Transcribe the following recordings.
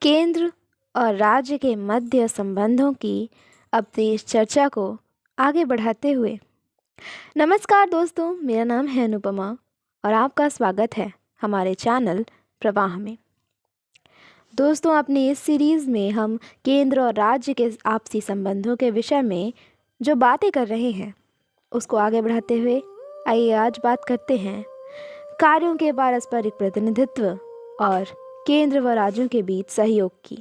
केंद्र और राज्य के मध्य संबंधों की अपनी इस चर्चा को आगे बढ़ाते हुए नमस्कार दोस्तों, मेरा नाम है अनुपमा और आपका स्वागत है हमारे चैनल प्रवाह में। दोस्तों, अपनी इस सीरीज़ में हम केंद्र और राज्य के आपसी संबंधों के विषय में जो बातें कर रहे हैं उसको आगे बढ़ाते हुए आइए आज बात करते हैं कार्यों के पारस्परिक प्रतिनिधित्व और केंद्र व राज्यों के बीच सहयोग की,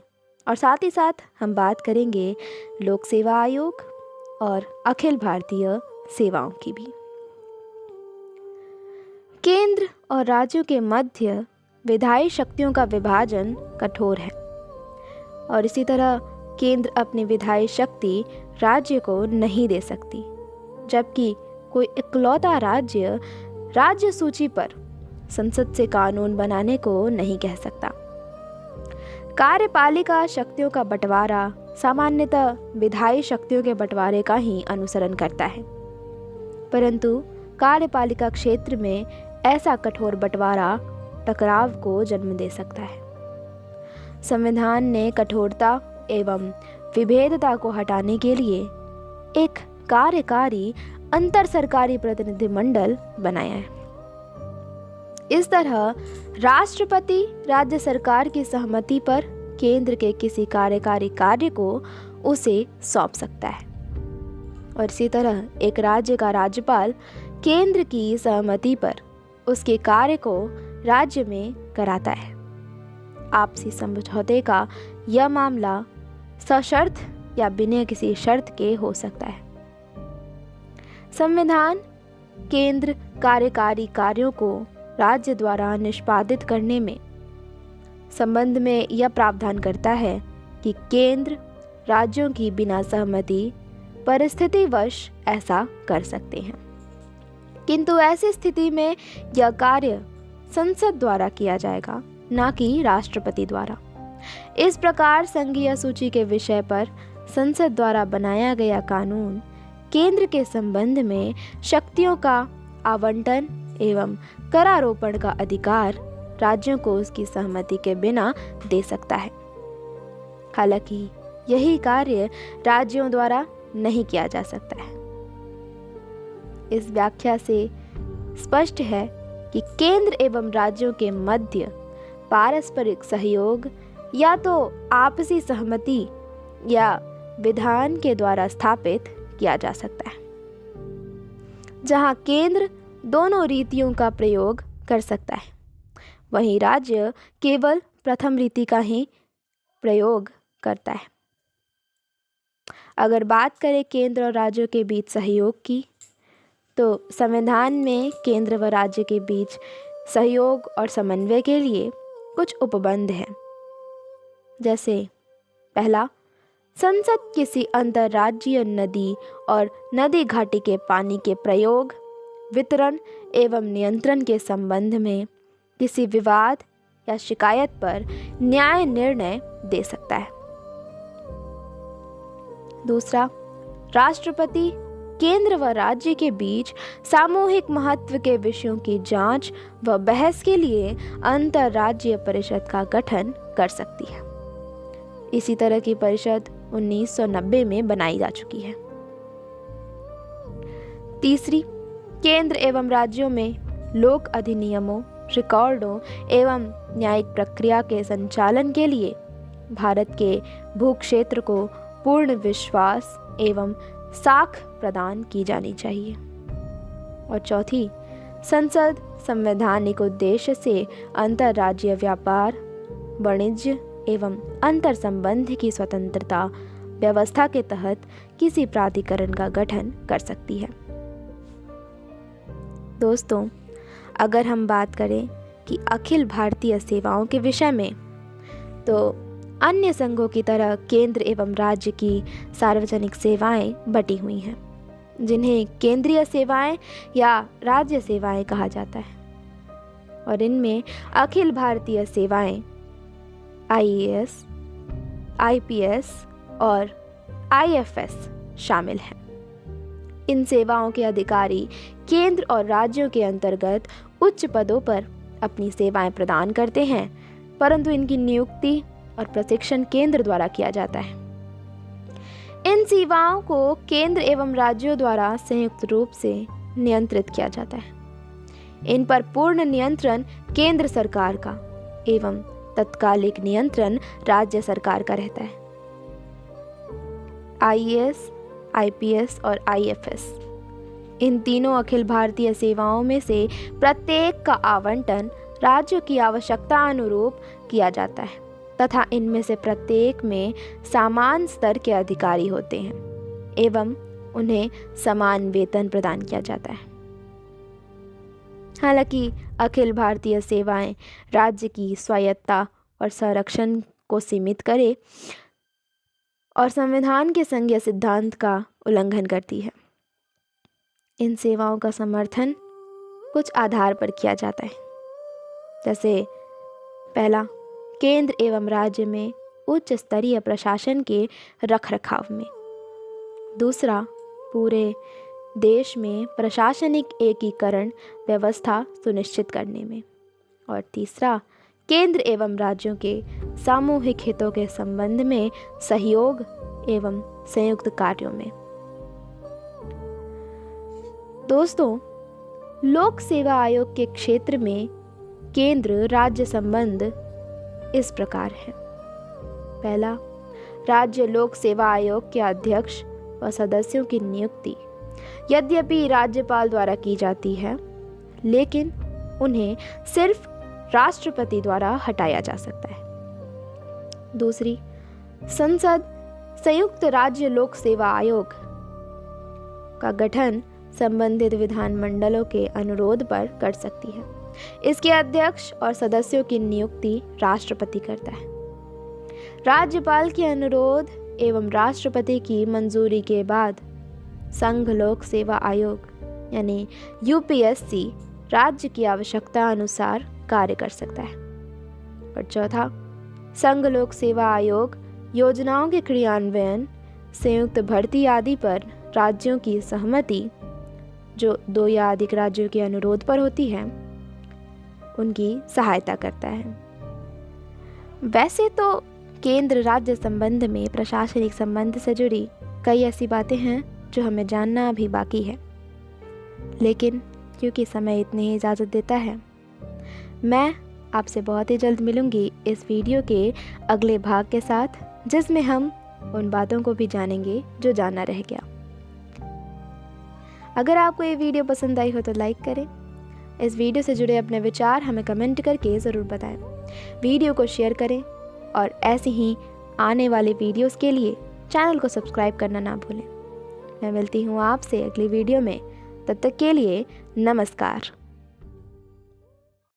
और साथ ही साथ हम बात करेंगे लोक सेवा आयोग और अखिल भारतीय सेवाओं की भी। केंद्र और राज्यों के मध्य विधायी शक्तियों का विभाजन कठोर है और इसी तरह केंद्र अपनी विधायी शक्ति राज्य को नहीं दे सकती, जबकि कोई इकलौता राज्य सूची पर संसद से कानून बनाने को नहीं कह सकता। कार्यपालिका शक्तियों का बंटवारा सामान्यतः विधायी शक्तियों के बंटवारे का ही अनुसरण करता है, परंतु कार्यपालिका क्षेत्र में ऐसा कठोर बंटवारा टकराव को जन्म दे सकता है। संविधान ने कठोरता एवं विभेदता को हटाने के लिए एक कार्यकारी अंतर सरकारी प्रतिनिधिमंडल बनाया है। इस तरह राष्ट्रपति राज्य सरकार की सहमति पर केंद्र के किसी कार्यकारी कार्य को उसे सौंप सकता है, और इसी तरह एक राज्य का राज्यपाल केंद्र की सहमति पर उसके कार्य को राज्य में कराता है। आपसी समझौते का यह मामला सशर्त या बिना किसी शर्त के हो सकता है। संविधान केंद्र कार्यकारी कार्यों को राज्य द्वारा निष्पादित करने में संबंध में यह प्रावधान करता है कि केंद्र राज्यों की बिना सहमति परिस्थितिवश ऐसा कर सकते हैं, किंतु ऐसी स्थिति में यह कार्य संसद द्वारा किया जाएगा, न कि राष्ट्रपति द्वारा। इस प्रकार संघीय सूची के विषय पर संसद द्वारा बनाया गया कानून केंद्र के संबंध में शक्तियों का आवंटन एवं करारोपण का अधिकार राज्यों को उसकी सहमति के बिना दे सकता है। हालांकि यही कार्य राज्यों द्वारा नहीं किया जा सकता है। इस व्याख्या से स्पष्ट है कि केंद्र एवं राज्यों के मध्य पारस्परिक सहयोग या तो आपसी सहमति या विधान के द्वारा स्थापित किया जा सकता है, जहां केंद्र दोनों रीतियों का प्रयोग कर सकता है, वहीं राज्य केवल प्रथम रीति का ही प्रयोग करता है। अगर बात करें केंद्र और राज्यों के बीच सहयोग की, तो संविधान में केंद्र व राज्य के बीच सहयोग और समन्वय के लिए कुछ उपबंध हैं। जैसे पहला, संसद किसी अंतर्राज्यीय नदी और नदी घाटी के पानी के प्रयोग, वितरण एवं नियंत्रण के संबंध में किसी विवाद या शिकायत पर न्याय निर्णय दे सकता है। दूसरा, राष्ट्रपति केंद्र व राज्य के बीच सामूहिक महत्व के विषयों की जांच व बहस के लिए अंतर्राज्यीय परिषद का गठन कर सकती है। इसी तरह की परिषद 1990 में बनाई जा चुकी है। तीसरी, केंद्र एवं राज्यों में लोक अधिनियमों, रिकॉर्डों एवं न्यायिक प्रक्रिया के संचालन के लिए भारत के भूक्षेत्र को पूर्ण विश्वास एवं साख प्रदान की जानी चाहिए। और चौथी, संसद संवैधानिक उद्देश्य से अंतर्राज्यीय व्यापार, वाणिज्य एवं अंतर संबंध की स्वतंत्रता व्यवस्था के तहत किसी प्राधिकरण का गठन कर सकती है। दोस्तों, अगर हम बात करें कि अखिल भारतीय सेवाओं के विषय में, तो अन्य संघों की तरह केंद्र एवं राज्य की सार्वजनिक सेवाएं बटी हुई हैं, जिन्हें केंद्रीय सेवाएं या राज्य सेवाएं कहा जाता है, और इनमें अखिल भारतीय सेवाएं IAS, IPS और IFS शामिल हैं। इन सेवाओं के अधिकारी केंद्र और राज्यों के अंतर्गत उच्च पदों पर अपनी सेवाएं प्रदान करते हैं, परंतु इनकी नियुक्ति और प्रशिक्षण केंद्र द्वारा किया जाता है। इन सेवाओं को केंद्र एवं राज्यों द्वारा संयुक्त रूप से नियंत्रित किया जाता है। इन पर पूर्ण नियंत्रण केंद्र सरकार का एवं तत्कालिक नियंत्रण राज्य सरकार का रहता है। आईएएस, आईपीएस और आईएफएस, इन तीनों अखिल भारतीय सेवाओं में से प्रत्येक का आवंटन राज्य की आवश्यकता अनुरूप किया जाता है तथा इनमें से प्रत्येक में समान स्तर के अधिकारी होते हैं एवं उन्हें समान वेतन प्रदान किया जाता है। हालांकि अखिल भारतीय सेवाएं राज्य की स्वायत्तता और संरक्षण को सीमित करे और संविधान के संघीय सिद्धांत का उल्लंघन करती है। इन सेवाओं का समर्थन कुछ आधार पर किया जाता है, जैसे पहला, केंद्र एवं राज्य में उच्च स्तरीय प्रशासन के रखरखाव में। दूसरा, पूरे देश में प्रशासनिक एकीकरण व्यवस्था सुनिश्चित करने में। और तीसरा, केंद्र एवं राज्यों के सामूहिक हितों के संबंध में सहयोग एवं संयुक्त कार्यों में। दोस्तों, लोक सेवा आयोग के क्षेत्र में केंद्र राज्य संबंध इस प्रकार है। पहला, राज्य लोक सेवा आयोग के अध्यक्ष व सदस्यों की नियुक्ति यद्यपि राज्यपाल द्वारा की जाती है, लेकिन उन्हें सिर्फ राष्ट्रपति द्वारा हटाया जा सकता है। दूसरी, संसद संयुक्त राज्य लोक सेवा आयोग का गठन संबंधित विधानमंडलों के अनुरोध पर कर सकती है। इसके अध्यक्ष और सदस्यों की नियुक्ति राष्ट्रपति करता है। राज्यपाल के अनुरोध एवं राष्ट्रपति की मंजूरी के बाद संघ लोक सेवा आयोग यानी यूपीएससी राज्य की आवश्यकता अनुसार कार्य कर सकता है। और चौथा, संघ लोक सेवा आयोग योजनाओं के क्रियान्वयन, संयुक्त भर्ती आदि पर राज्यों की सहमति, जो 2 या अधिक राज्यों के अनुरोध पर होती है, उनकी सहायता करता है। वैसे तो केंद्र राज्य संबंध में प्रशासनिक संबंध से जुड़ी कई ऐसी बातें हैं जो हमें जानना अभी बाकी है, लेकिन क्योंकि समय इतनी ही इजाज़त देता है, मैं आपसे बहुत ही जल्द मिलूंगी इस वीडियो के अगले भाग के साथ, जिसमें हम उन बातों को भी जानेंगे जो जानना रह गया। अगर आपको ये वीडियो पसंद आई हो तो लाइक करें। इस वीडियो से जुड़े अपने विचार हमें कमेंट करके ज़रूर बताएं। वीडियो को शेयर करें और ऐसे ही आने वाले वीडियोस के लिए चैनल को सब्सक्राइब करना ना भूलें। मैं मिलती हूँ आपसे अगली वीडियो में, तब तक के लिए नमस्कार।